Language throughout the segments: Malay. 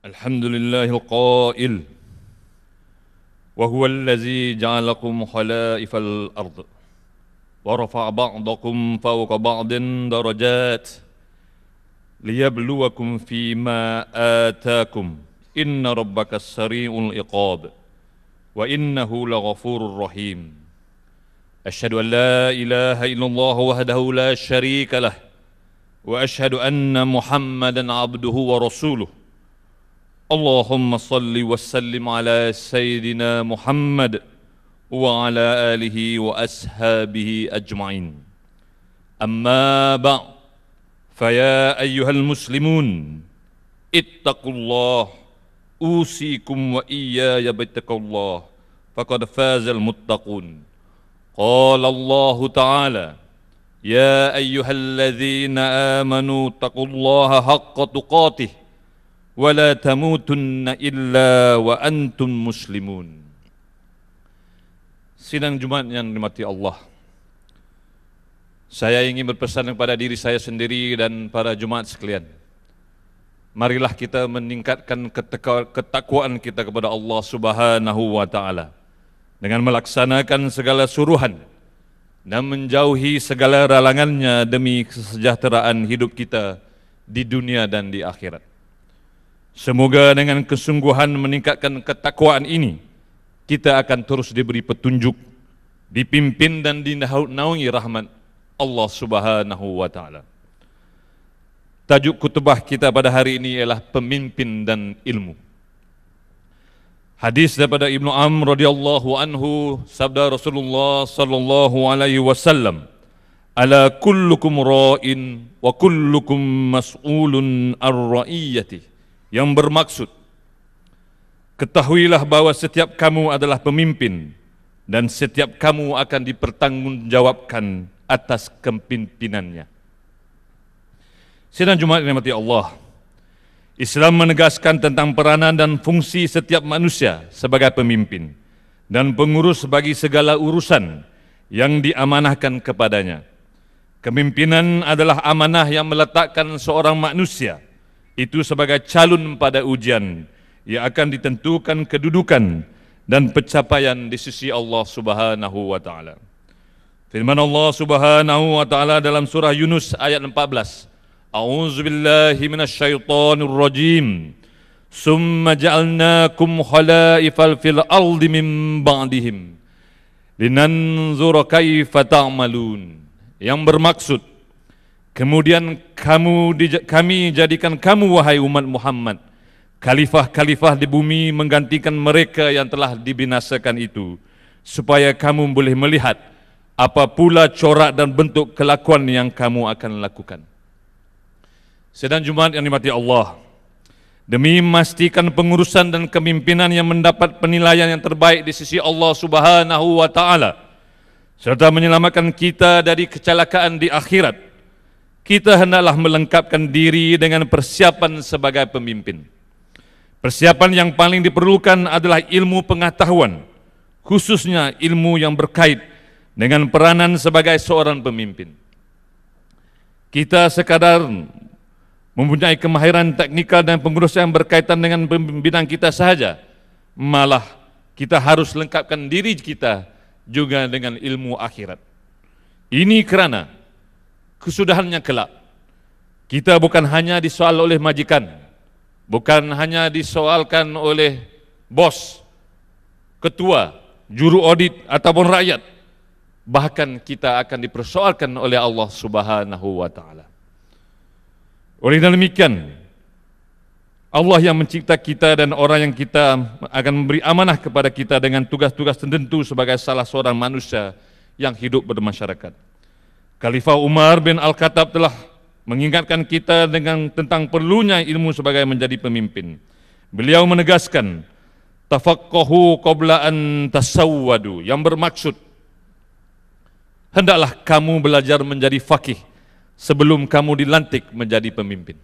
الحمد لله القائل وهو الذي جعلكم خلائف الأرض ورفع بعضكم فوق بعض درجات ليبلوكم فيما آتاكم إن ربك سريع العقاب وإنه لغفور رحيم أشهد أن لا إله إلا الله وحده لا شريك له وأشهد أن محمدا عبده ورسوله اللهم صل وسلم على سيدنا محمد وعلى آله وأصحابه أجمعين أما بعد فيا أيها المسلمون اتقوا الله أوصيكم وإياي بتقوى الله فقد فاز المتقون قال الله تعالى يا أيها الذين آمنوا اتقوا الله حق تقاته ولا تموتن إلا وأنتم مسلمون. Sidang Jumat yang dirahmati Allah, saya ingin berpesan kepada diri saya sendiri dan para Jumat sekalian. Marilah kita meningkatkan ketakwaan kita kepada Allah Subhanahu wa Ta'ala dengan melaksanakan segala suruhan dan menjauhi segala larangannya demi kesejahteraan hidup kita di dunia dan di akhirat. Semoga dengan kesungguhan meningkatkan ketakwaan ini, kita akan terus diberi petunjuk, dipimpin dan dinaungi rahmat Allah Subhanahu wa Ta'ala. Tajuk khutbah kita pada hari ini ialah pemimpin dan ilmu. Hadis daripada Ibnu Amr radhiyallahu anhu, sabda Rasulullah sallallahu alaihi wasallam, "Ala kullukum ra'in wa kullukum mas'ulun ar-ra'iyati." Yang bermaksud, ketahuilah bahwa setiap kamu adalah pemimpin dan setiap kamu akan dipertanggungjawabkan atas kepemimpinannya. Sidang Jumat yang dirahmati Allah, Islam menegaskan tentang peranan dan fungsi setiap manusia sebagai pemimpin dan pengurus bagi segala urusan yang diamanahkan kepadanya. Kepemimpinan adalah amanah yang meletakkan seorang manusia itu sebagai calon pada ujian yang akan ditentukan kedudukan dan pencapaian di sisi Allah Subhanahu wa Ta'ala. Firman Allah Subhanahu wa Ta'ala dalam surah Yunus ayat 14, A'udzubillahi minasyaitonir rajim. Summa ja'alnakum khalaifal fil ardi min ba'dihim linanzura kaifa ta'malun. Yang bermaksud, kemudian kami jadikan kamu wahai umat Muhammad khalifah-khalifah di bumi menggantikan mereka yang telah dibinasakan itu, supaya kamu boleh melihat apa pula corak dan bentuk kelakuan yang kamu akan lakukan. Sidang Jumat yang dirahmati Allah, demi memastikan pengurusan dan kepemimpinan yang mendapat penilaian yang terbaik di sisi Allah Subhanahu wa Ta'ala, serta menyelamatkan kita dari kecelakaan di akhirat, kita hendaklah melengkapkan diri dengan persiapan sebagai pemimpin. Persiapan yang paling diperlukan adalah ilmu pengetahuan, khususnya ilmu yang berkait dengan peranan sebagai seorang pemimpin. Kita sekadar mempunyai kemahiran teknikal dan pengurusan yang berkaitan dengan pembinaan kita sahaja, malah kita harus lengkapkan diri kita juga dengan ilmu akhirat. Ini kerana kesudahannya kelak, kita bukan hanya disoal oleh majikan, bukan hanya disoalkan oleh bos, ketua, juru audit ataupun rakyat, bahkan kita akan dipersoalkan oleh Allah Subhanahu wa Ta'ala. Oleh demikian, Allah yang mencipta kita dan orang yang kita akan memberi amanah kepada kita dengan tugas-tugas tertentu sebagai salah seorang manusia yang hidup bermasyarakat. Khalifah Umar bin Al-Khattab telah mengingatkan kita tentang perlunya ilmu sebagai menjadi pemimpin. Beliau menegaskan, tafaqqahu qabla an tasawwadu, yang bermaksud, hendaklah kamu belajar menjadi faqih sebelum kamu dilantik menjadi pemimpin.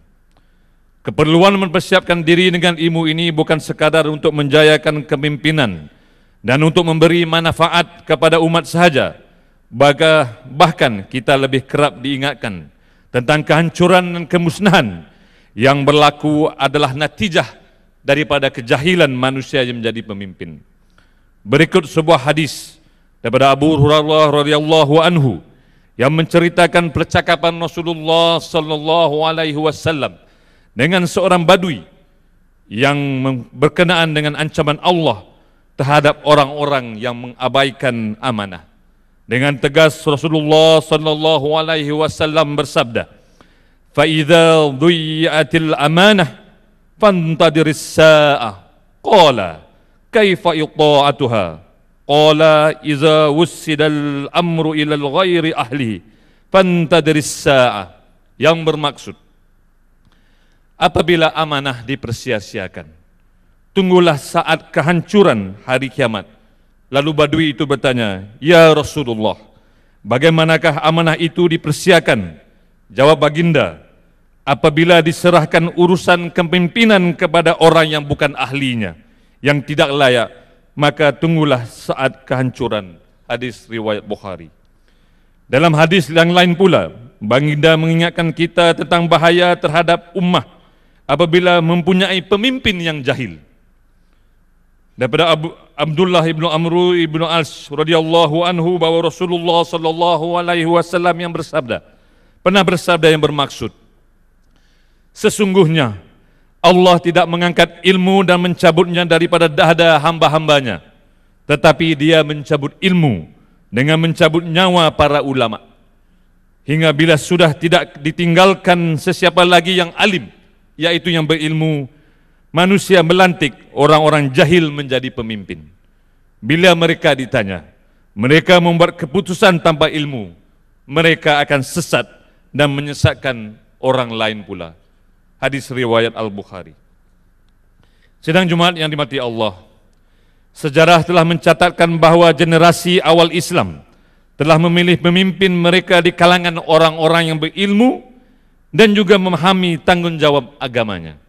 Keperluan mempersiapkan diri dengan ilmu ini bukan sekadar untuk menjayakan kepemimpinan dan untuk memberi manfaat kepada umat sahaja, bahkan kita lebih kerap diingatkan tentang kehancuran dan kemusnahan yang berlaku adalah natijah daripada kejahilan manusia yang menjadi pemimpin. Berikut sebuah hadis daripada Abu Hurairah radhiyallahu anhu yang menceritakan percakapan Rasulullah sallallahu alaihi wasallam dengan seorang badui yang berkenaan dengan ancaman Allah terhadap orang-orang yang mengabaikan amanah. Dengan tegas Rasulullah sallallahu alaihi wasallam bersabda, "Fa idza dhuyyatil amanah fantadiris sa'ah." Qala, "Kaifa ita'atuha?" Qala, "Idza wussidal amru ila ghairi ahlihi fantadiris sa'ah." Yang bermaksud, apabila amanah dipersia-siakan, tunggulah saat kehancuran hari kiamat. Lalu badui itu bertanya, "Ya Rasulullah, bagaimanakah amanah itu dipersiakan?" Jawab baginda, "Apabila diserahkan urusan kepemimpinan kepada orang yang bukan ahlinya, yang tidak layak, maka tunggulah saat kehancuran." Hadis riwayat Bukhari. Dalam hadis yang lain pula, baginda mengingatkan kita tentang bahaya terhadap ummah apabila mempunyai pemimpin yang jahil. Daripada Abdullah ibnu Amru ibnu As radhiyallahu anhu bahwa Rasulullah sallallahu alaihi wasallam yang pernah bersabda yang bermaksud, "Sesungguhnya Allah tidak mengangkat ilmu dan mencabutnya daripada dada hamba-hambanya, tetapi Dia mencabut ilmu dengan mencabut nyawa para ulama, hingga bila sudah tidak ditinggalkan sesiapa lagi yang alim, yaitu yang berilmu, manusia melantik orang-orang jahil menjadi pemimpin. Bila mereka ditanya, mereka membuat keputusan tanpa ilmu, mereka akan sesat dan menyesatkan orang lain pula." Hadis riwayat Al-Bukhari. Sidang Jumat yang dimati Allah, sejarah telah mencatatkan bahwa generasi awal Islam telah memilih pemimpin mereka di kalangan orang-orang yang berilmu dan juga memahami tanggung jawab agamanya.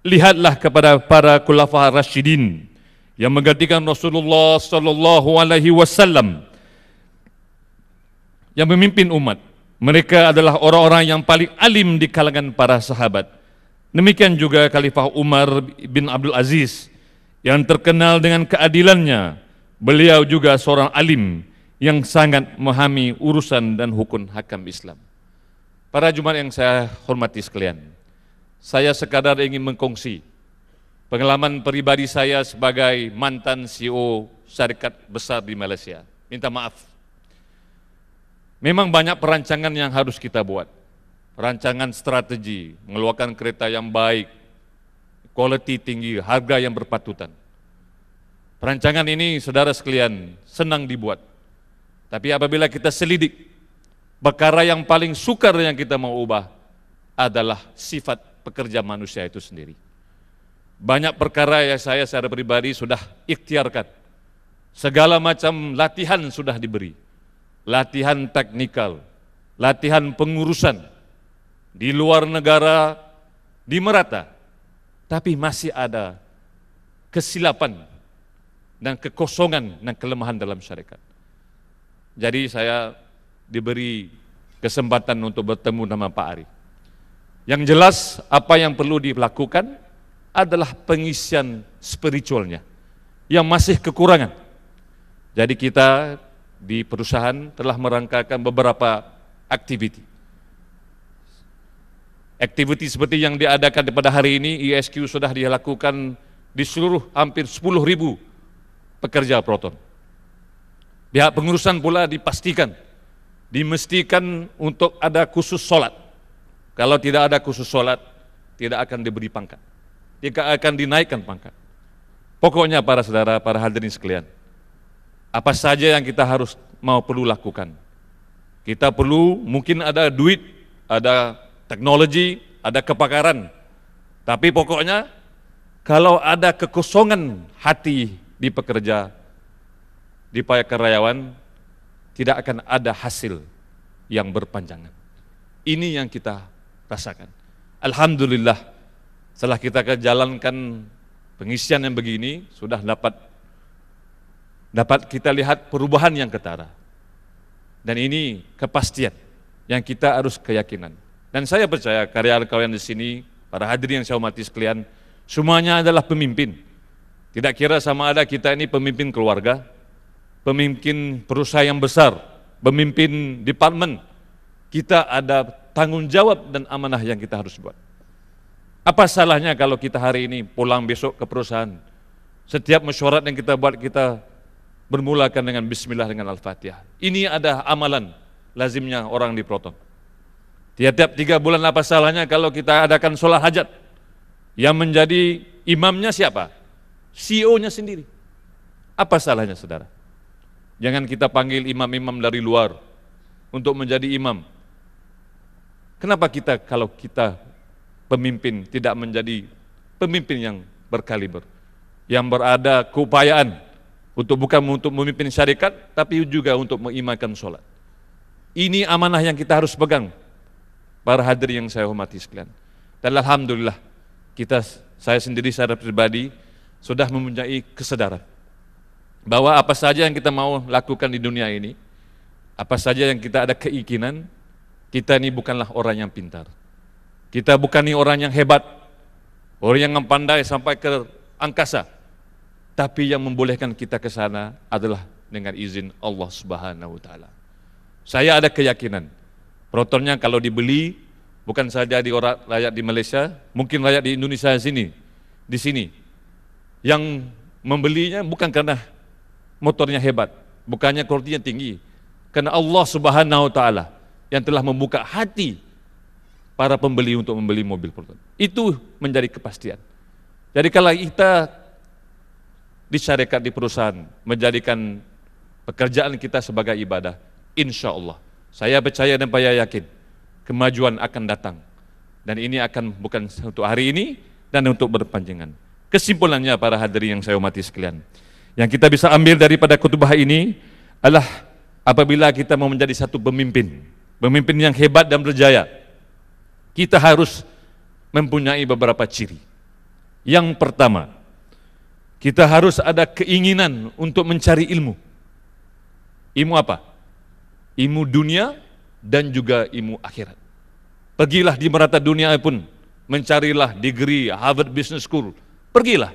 Lihatlah kepada para khulafa rasyidin yang menggantikan Rasulullah sallallahu alaihi wasallam yang memimpin umat. Mereka adalah orang-orang yang paling alim di kalangan para sahabat. Demikian juga Khalifah Umar bin Abdul Aziz yang terkenal dengan keadilannya. Beliau juga seorang alim yang sangat memahami urusan dan hukum hakam Islam. Para Jumat yang saya hormati sekalian, saya sekadar ingin mengkongsi pengalaman pribadi saya sebagai mantan CEO syarikat besar di Malaysia. Minta maaf. Memang banyak perancangan yang harus kita buat. Perancangan strategi, mengeluarkan kereta yang baik, quality tinggi, harga yang berpatutan. Perancangan ini, saudara sekalian, senang dibuat. Tapi apabila kita selidik, perkara yang paling sukar yang kita mau ubah adalah sifat pekerja manusia itu sendiri. Banyak perkara yang saya secara pribadi sudah ikhtiarkan. Segala macam latihan sudah diberi. Latihan teknikal, latihan pengurusan di luar negara, di merata. Tapi masih ada kesilapan dan kekosongan dan kelemahan dalam syarikat. Jadi saya diberi kesempatan untuk bertemu dengan Pak Ari. Yang jelas apa yang perlu dilakukan adalah pengisian spiritualnya yang masih kekurangan. Jadi kita di perusahaan telah merangkakan beberapa aktiviti. Aktiviti seperti yang diadakan pada hari ini, ISQ sudah dilakukan di seluruh hampir 10.000 pekerja Proton. Pihak pengurusan pula dimestikan untuk ada khusus sholat. Kalau tidak ada khusus sholat, tidak akan diberi pangkat, tidak akan dinaikkan pangkat. Pokoknya para saudara, para hadirin sekalian, apa saja yang kita harus perlu lakukan. Kita perlu, mungkin ada duit, ada teknologi, ada kepakaran. Tapi pokoknya, kalau ada kekosongan hati di pekerja, di para karyawan, tidak akan ada hasil yang berpanjangan. Ini yang kita rasakan. Alhamdulillah, setelah kita jalankan pengisian yang begini, sudah dapat kita lihat perubahan yang ketara. Dan ini kepastian yang kita harus keyakinan. Dan saya percaya karyawan-karyawan di sini, para hadirin yang saya hormati sekalian, Semuanya adalah pemimpin. Tidak kira sama ada kita ini pemimpin keluarga, pemimpin perusahaan yang besar, pemimpin departemen. Kita ada tanggung jawab dan amanah yang kita harus buat. Apa salahnya kalau kita hari ini pulang besok ke perusahaan, setiap mesyuarat yang kita buat kita bermulakan dengan bismillah dengan Al-Fatihah. Ini ada amalan lazimnya orang di Proton. Tiap-tiap 3 bulan apa salahnya kalau kita adakan sholat hajat, yang menjadi imamnya siapa? CEO-nya sendiri. Apa salahnya saudara? Jangan kita panggil imam-imam dari luar untuk menjadi imam. Kenapa kita kalau kita pemimpin tidak menjadi pemimpin yang berkaliber, yang berada keupayaan bukan untuk memimpin syarikat, tapi juga untuk mengimamkan sholat. Ini amanah yang kita harus pegang, para hadirin yang saya hormati sekalian. Dan alhamdulillah, saya sendiri secara pribadi sudah mempunyai kesadaran bahwa apa saja yang kita mau lakukan di dunia ini, apa saja yang kita ada keinginan, kita ini bukanlah orang yang pintar. Kita bukan ini orang yang hebat, orang yang pandai sampai ke angkasa. Tapi yang membolehkan kita ke sana adalah dengan izin Allah Subhanahu wa taala. Saya ada keyakinan, Protonnya kalau dibeli bukan saja di rakyat di Malaysia, mungkin rakyat di Indonesia di sini. Yang membelinya bukan karena motornya hebat, bukannya kualitasnya tinggi, karena Allah Subhanahu wa taala yang telah membuka hati para pembeli untuk membeli mobil Proton. Itu menjadi kepastian. Jadi kalau kita disyarikat di perusahaan, menjadikan pekerjaan kita sebagai ibadah, insya Allah, saya percaya dan saya yakin, kemajuan akan datang. Dan ini akan bukan untuk hari ini dan untuk berpanjangan. Kesimpulannya para hadirin yang saya hormati sekalian, yang kita bisa ambil daripada khutbah ini adalah apabila kita mau menjadi satu pemimpin yang hebat dan berjaya, kita harus mempunyai beberapa ciri. Yang pertama, kita harus ada keinginan untuk mencari ilmu. Ilmu apa? Ilmu dunia dan juga ilmu akhirat. Pergilah di merata dunia pun, mencarilah degree Harvard Business School, pergilah.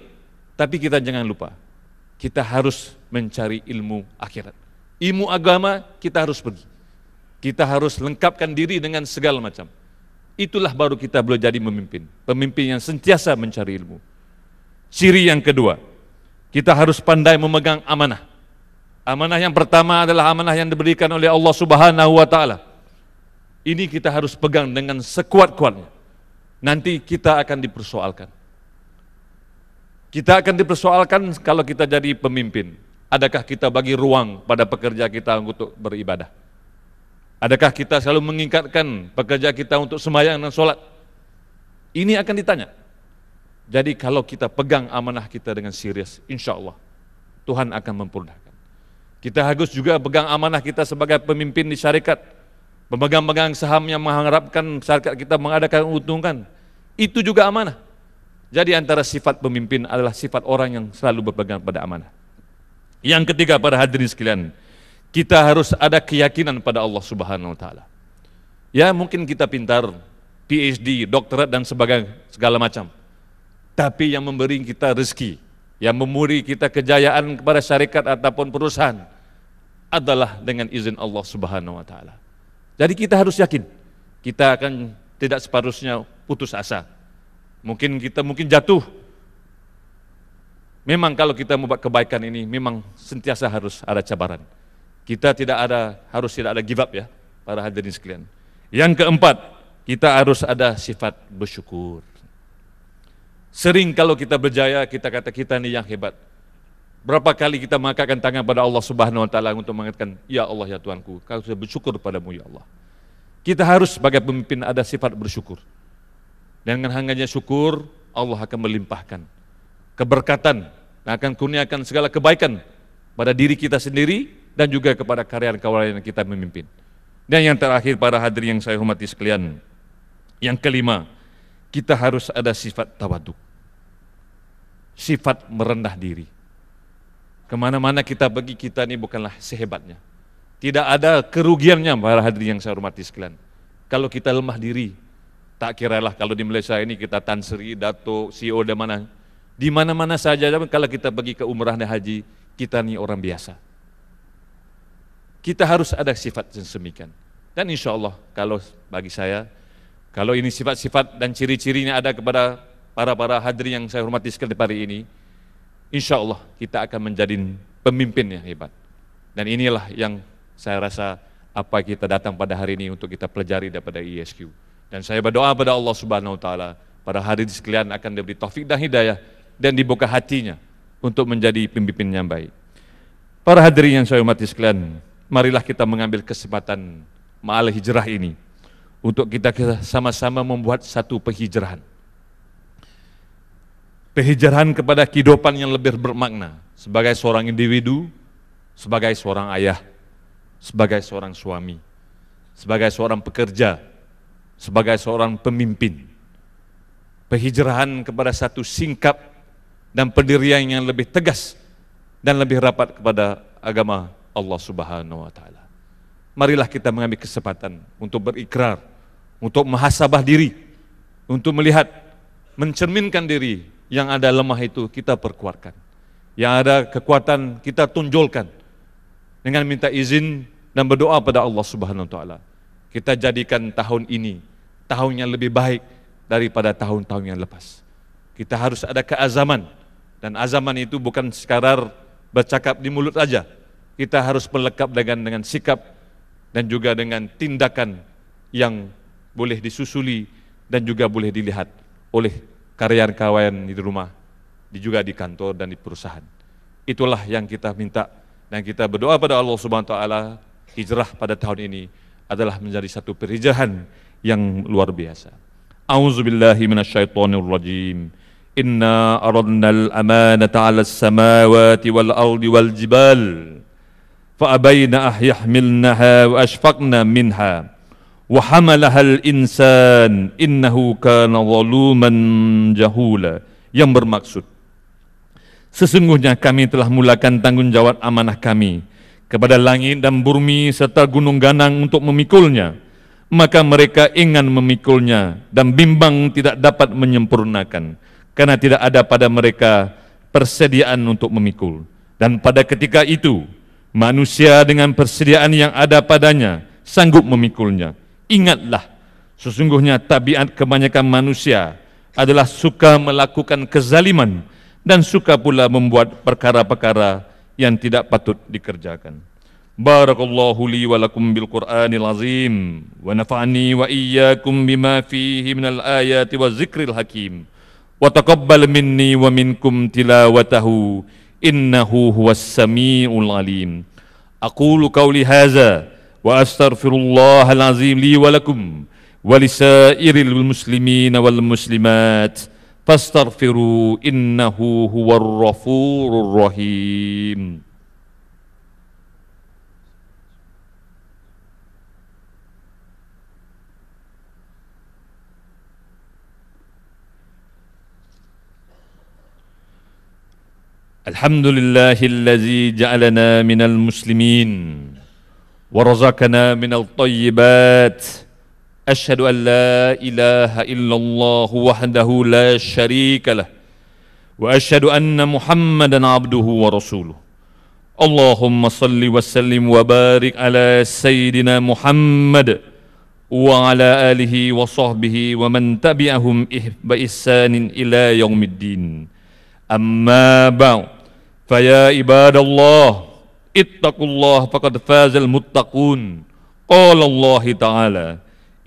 Tapi kita jangan lupa, kita harus mencari ilmu akhirat. Ilmu agama kita harus pergi. Kita harus lengkapkan diri dengan segala macam. Itulah baru kita boleh jadi pemimpin. Pemimpin yang sentiasa mencari ilmu. Ciri yang kedua, kita harus pandai memegang amanah. Amanah yang pertama adalah amanah yang diberikan oleh Allah Subhanahu wa taala. Ini kita harus pegang dengan sekuat-kuatnya. Nanti kita akan dipersoalkan. Kita akan dipersoalkan kalau kita jadi pemimpin. Adakah kita bagi ruang pada pekerja kita untuk beribadah? Adakah kita selalu mengingatkan pekerja kita untuk sembahyang dan sholat? Ini akan ditanya. Jadi kalau kita pegang amanah kita dengan serius, insya Allah Tuhan akan mempermudahkan. Kita harus juga pegang amanah kita sebagai pemimpin di syarikat, pemegang-pegang saham yang mengharapkan syarikat kita mengadakan keuntungan. Itu juga amanah. Jadi antara sifat pemimpin adalah sifat orang yang selalu berpegang pada amanah. Yang ketiga para hadirin sekalian, kita harus ada keyakinan pada Allah Subhanahu wa taala. Ya mungkin kita pintar, PhD, doktorat dan segala macam. Tapi yang memberi kita rezeki, yang memberi kita kejayaan kepada syarikat ataupun perusahaan adalah dengan izin Allah Subhanahu wa taala. Jadi kita harus yakin, kita akan tidak seharusnya putus asa. Mungkin kita jatuh. Memang kalau kita membuat kebaikan ini memang sentiasa harus ada cabaran. Kita harus tidak ada give up ya, para hadirin sekalian. Yang keempat, kita harus ada sifat bersyukur. Sering kalau kita berjaya, kita kata kita ini yang hebat. Berapa kali kita mengangkatkan tangan pada Allah Subhanahu wa taala untuk mengatakan, ya Allah ya Tuhanku, kau sudah bersyukur padamu ya Allah. Kita harus sebagai pemimpin ada sifat bersyukur. Dengan hanya syukur, Allah akan melimpahkan keberkatan, akan kurniakan segala kebaikan pada diri kita sendiri dan juga kepada karyawan-karyawan yang kita memimpin. Dan yang terakhir para hadirin yang saya hormati sekalian, yang kelima, kita harus ada sifat tawaduk, sifat merendah diri. Kemana-mana kita pergi, kita ini bukanlah sehebatnya. Tidak ada kerugiannya para hadirin yang saya hormati sekalian. Kalau kita lemah diri, Tak kiralah kalau di Malaysia ini kita Tan Sri, Datuk, CEO di mana-mana saja kalau kita pergi ke umrah dan haji, kita ni orang biasa. Kita harus ada sifat yang semikian. Dan insya Allah kalau bagi saya, kalau ini sifat-sifat dan ciri-cirinya ada kepada para hadirin yang saya hormati sekali pada ini, insya Allah kita akan menjadi pemimpin yang hebat. Dan inilah yang saya rasa apa kita datang pada hari ini untuk kita pelajari daripada ESQ. Dan saya berdoa pada Allah Subhanahu Wa Taala para hadirin sekalian akan diberi taufik dan hidayah dan dibuka hatinya untuk menjadi pemimpin yang baik. Para hadirin yang saya hormati sekalian, marilah kita mengambil kesempatan ma'al hijrah ini untuk kita sama-sama membuat satu penghijrahan. Penghijrahan kepada kehidupan yang lebih bermakna sebagai seorang individu, sebagai seorang ayah, sebagai seorang suami, sebagai seorang pekerja, sebagai seorang pemimpin. Penghijrahan kepada satu sikap dan pendirian yang lebih tegas dan lebih rapat kepada agama Allah Subhanahu Wa Taala. Marilah kita mengambil kesempatan untuk berikrar, untuk muhasabah diri, untuk melihat, mencerminkan diri yang ada lemah itu kita perkuatkan, yang ada kekuatan kita tunjulkan dengan minta izin dan berdoa pada Allah Subhanahu Wa Taala. Kita jadikan tahun ini tahun yang lebih baik daripada tahun-tahun yang lepas. Kita harus ada keazaman, dan azaman itu bukan sekadar bercakap di mulut saja. Kita harus melengkap dengan sikap dan juga dengan tindakan yang boleh disusuli dan juga boleh dilihat oleh karyawan-karyawan di rumah, juga di kantor dan di perusahaan. Itulah yang kita minta, dan kita berdoa pada Allah Subhanahu Wa Taala, hijrah pada tahun ini adalah menjadi satu perhijrahan yang luar biasa. A'udzubillahi minasyaitonirrajim. Inna aradnal amanata 'alas samawati wal ardi wal jibal fa abaina ahyahmilnaha wa ashfaqna minha wa hamalahal insan innahu kana zaluman jahula. Yang bermaksud, sesungguhnya kami telah mulakan tanggungjawab amanah kami kepada langit dan bumi serta gunung ganang untuk memikulnya. Maka mereka ingin memikulnya dan bimbang tidak dapat menyempurnakan, karena tidak ada pada mereka persediaan untuk memikul. Dan pada ketika itu, manusia dengan persediaan yang ada padanya sanggup memikulnya. Ingatlah, sesungguhnya tabiat kebanyakan manusia adalah suka melakukan kezaliman dan suka pula membuat perkara-perkara yang tidak patut dikerjakan. Barakallahu li wa lakum bil Qur'anil azim wa nafa'ani wa iyyakum bima fihi minal ayati wa zikril hakim wa taqabbal minni wa minkum tilawatahu innahu huwas samiul alim. Aqulu qawli hadza wa astaghfirullahal azim li wa lakum wa lisairil muslimin wal muslimat fastaghfiru innahu huwar ghafurur rahim. Alhamdulillahillazi ja'alana minal muslimin wa razaqana minal thayyibat. Asyhadu an la ilaha illallah wahdahu la syarika lah wa asyhadu anna Muhammadan abduhu wa rasuluh. Allahumma salli wa sallim wa barik ala sayyidina Muhammad wa ala alihi wa sahbihi wa man tabi'ahum bi ihsanin ila yaumiddin. Amma ba'd, faya ibadallah, ittaqullah faqad fazal muttaqun. Qala Allah Ta'ala,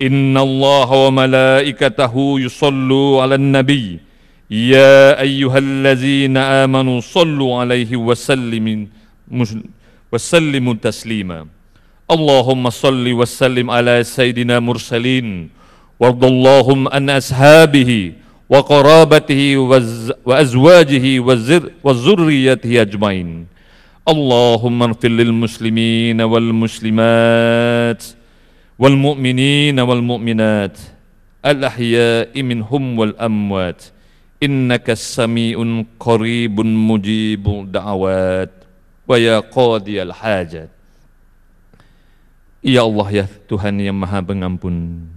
inna Allah wa malaikatahu yusallu ala nabi, ya ayyuhallazina amanu sallu alaihi wa sallimu taslima. Allahumma salli wa sallim ala sayyidina mursalin, wardallahum an ashabihi wa qarabatihi wa azwajihi wa zurriyatihi ajmain. Allahumma ighfir lil muslimin wal muslimat wal mu'minin wal mu'minat al ahya'i minhum wal amwat innaka sami'un qaribun mujibud da'awat wa ya qadiyal hajat. Ya Allah, ya Tuhan yang Maha Pengampun,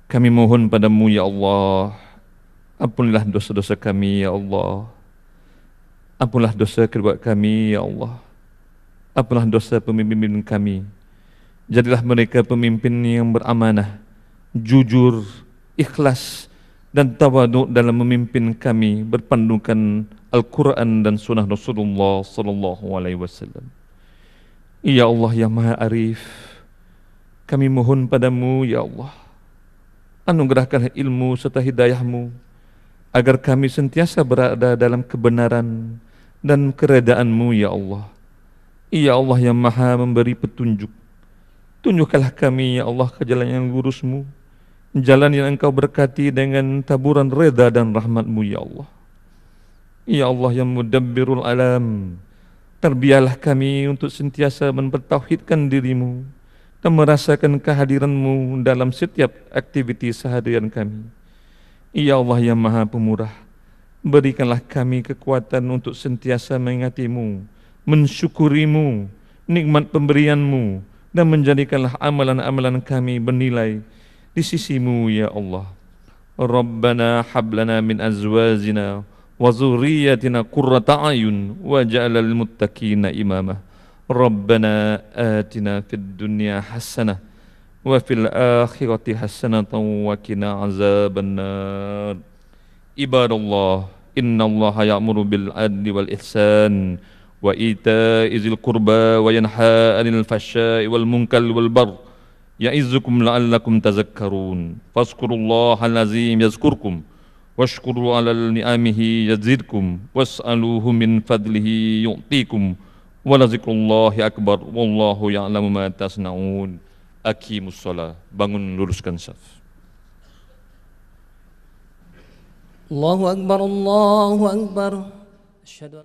Kami mohon padamu ya Allah, ampunilah dosa-dosa kami ya Allah. Ampunilah dosa kedua kami ya Allah. Ampunilah dosa pemimpin kami. Jadilah mereka pemimpin yang beramanah, jujur, ikhlas dan tawaduk dalam memimpin kami berpandukan Al-Quran dan Sunnah Rasulullah sallallahu alaihi wasallam. Ya Allah yang Maha Arif, kami mohon padamu ya Allah, anugerahkanlah ilmu serta hidayahmu agar kami sentiasa berada dalam kebenaran dan keredaanmu ya Allah. Ya Allah yang Maha memberi petunjuk, tunjukkanlah kami ya Allah ke jalan yang lurusmu, jalan yang Engkau berkati dengan taburan reda dan rahmatmu ya Allah. Ya Allah yang mudabbirul alam, terbiarlah kami untuk sentiasa mempertauhidkan dirimu dan merasakan kehadiranmu dalam setiap aktiviti seharian kami. Ya Allah yang Maha Pemurah, berikanlah kami kekuatan untuk sentiasa mengingatimu, mensyukurimu, nikmat pemberianmu, dan menjadikanlah amalan-amalan kami bernilai di sisimu ya Allah. Rabbana hablana min azwajina wa zurriyyatina qurrata a'yun waj'alna lil muttaqina imama. Rabbana atina fid dunya hasanah wa fil akhirati hasanatan wa qina azabannar. Ibadallah, innallaha ya'muru bil adli wal ihsan wa ita'i dzil qurba wa yanha 'anil fahsya'i wal munkari wal baghi ya'izukum la'allakum tazakkarun. Fazkurullahal azim yazkurkum washkuru 'alal ni'amihi yazidkum was'aluhu min fadlihi yu'tikum wa lazikrullahi akbar wallahu ya'lamu ma tasna'un. Aqimus shalah. Bangun, luruskan saf. Allahu akbar, Allahu akbar. Asyhadu